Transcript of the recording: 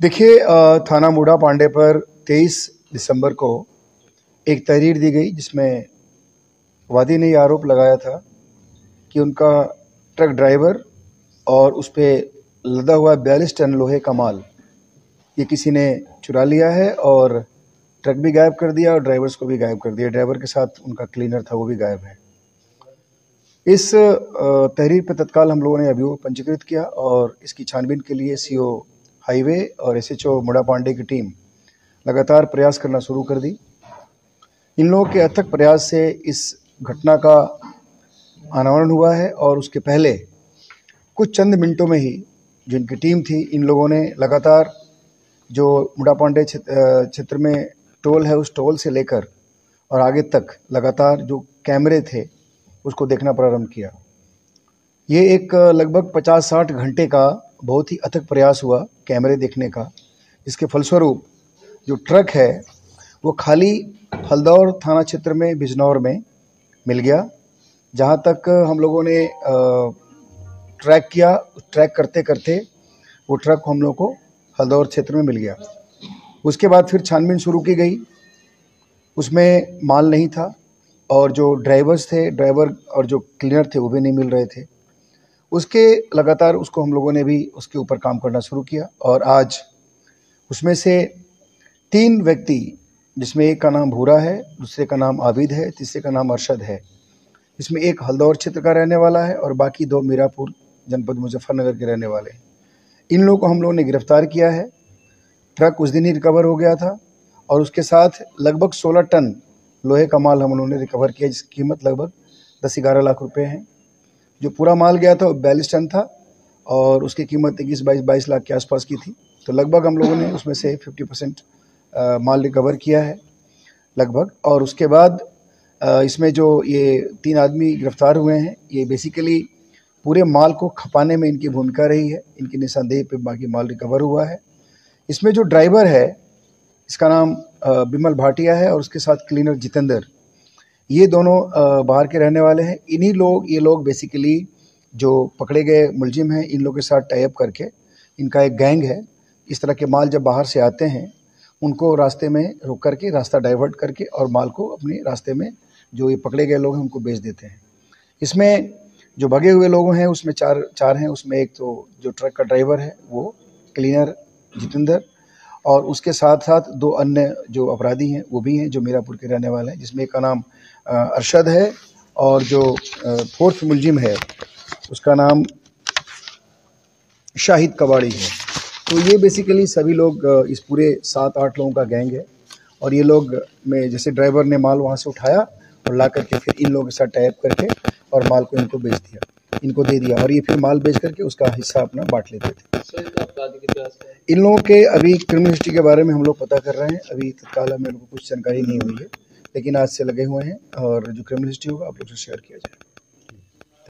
देखिए, थाना मूढ़ा पांडे पर 23 दिसंबर को एक तहरीर दी गई जिसमें वादी ने यह आरोप लगाया था कि उनका ट्रक ड्राइवर और उस पे लदा हुआ 42 टन लोहे का माल ये किसी ने चुरा लिया है और ट्रक भी गायब कर दिया और ड्राइवर्स को भी गायब कर दिया। ड्राइवर के साथ उनका क्लीनर था, वो भी गायब है। इस तहरीर पर तत्काल हम लोगों ने अभियोग पंजीकृत किया और इसकी छानबीन के लिए सीओ हाईवे और एसएचओ मूढ़ा पांडे की टीम लगातार प्रयास करना शुरू कर दी। इन लोगों के अथक प्रयास से इस घटना का अनावरण हुआ है और उसके पहले कुछ चंद मिनटों में ही जिनकी टीम थी, इन लोगों ने लगातार जो मूढ़ा पांडे क्षेत्र में टोल है उस टोल से लेकर और आगे तक लगातार जो कैमरे थे उसको देखना प्रारंभ किया। ये एक लगभग 50-60 घंटे का बहुत ही अथक प्रयास हुआ कैमरे देखने का, जिसके फलस्वरूप जो ट्रक है वो खाली हल्दौर थाना क्षेत्र में बिजनौर में मिल गया। जहाँ तक हम लोगों ने ट्रैक किया, ट्रैक करते करते वो ट्रक हम लोग को हल्दौर क्षेत्र में मिल गया। उसके बाद फिर छानबीन शुरू की गई, उसमें माल नहीं था और जो ड्राइवर्स थे, ड्राइवर और जो क्लीनर थे वो भी नहीं मिल रहे थे। उसके लगातार उसको हम लोगों ने भी उसके ऊपर काम करना शुरू किया और आज उसमें से 3 व्यक्ति, जिसमें एक का नाम भूरा है, दूसरे का नाम आबिद है, तीसरे का नाम अरशद है, इसमें एक हल्दौर क्षेत्र का रहने वाला है और बाकी 2 मीरापुर जनपद मुजफ्फरनगर के रहने वाले हैं। इन लोगों को हम लोगों ने गिरफ्तार किया है। ट्रक उस दिन ही रिकवर हो गया था और उसके साथ लगभग 16 टन लोहे का माल हम लोगों ने रिकवर किया, जिसकी कीमत लगभग 10-11 लाख रुपए है। जो पूरा माल गया था वो 42 टन था और उसकी कीमत 21-22 लाख के आसपास की थी। तो लगभग हम लोगों ने उसमें से 50% माल रिकवर किया है लगभग। और उसके बाद इसमें जो ये 3 आदमी गिरफ्तार हुए हैं, ये बेसिकली पूरे माल को खपाने में इनकी भूमिका रही है। इनकी निशानदेही पे बाकी माल रिकवर हुआ है। इसमें जो ड्राइवर है इसका नाम बिमल भाटिया है और उसके साथ क्लीनर जितेंद्र, ये दोनों बाहर के रहने वाले हैं। ये लोग बेसिकली जो पकड़े गए मुलजिम हैं, इन लोगों के साथ टाई अप करके इनका एक गैंग है। इस तरह के माल जब बाहर से आते हैं उनको रास्ते में रोक करके, रास्ता डाइवर्ट करके और माल को अपने रास्ते में जो ये पकड़े गए लोग हैं उनको बेच देते हैं। इसमें जो भगे हुए लोग हैं उसमें चार हैं। उसमें एक तो जो ट्रक का ड्राइवर है वो क्लीनर जितेंद्र और उसके साथ साथ 2 अन्य जो अपराधी हैं वो भी हैं जो मीरापुर के रहने वाले हैं, जिसमें एक का नाम अरशद है और जो 4th मुलजिम है उसका नाम शाहिद कबाड़ी है। तो ये बेसिकली सभी लोग इस पूरे 7-8 लोगों का गैंग है और ये लोग में जैसे ड्राइवर ने माल वहाँ से उठाया और ला करके फिर इन लोगों के साथ टाई अप करके और माल को इनको बेच दिया, इनको दे दिया और ये फिर माल बेच करके उसका हिस्सा अपना बांट लेते थे। इन लोगों के अभी क्रिमिनल हिस्ट्री के बारे में हम लोग पता कर रहे हैं। अभी तत्काल में लोगों को कुछ जानकारी नहीं हुई है, लेकिन आज से लगे हुए हैं और जो क्रिमिनल हिस्ट्री होगा आप लोग से शेयर किया जाएगा।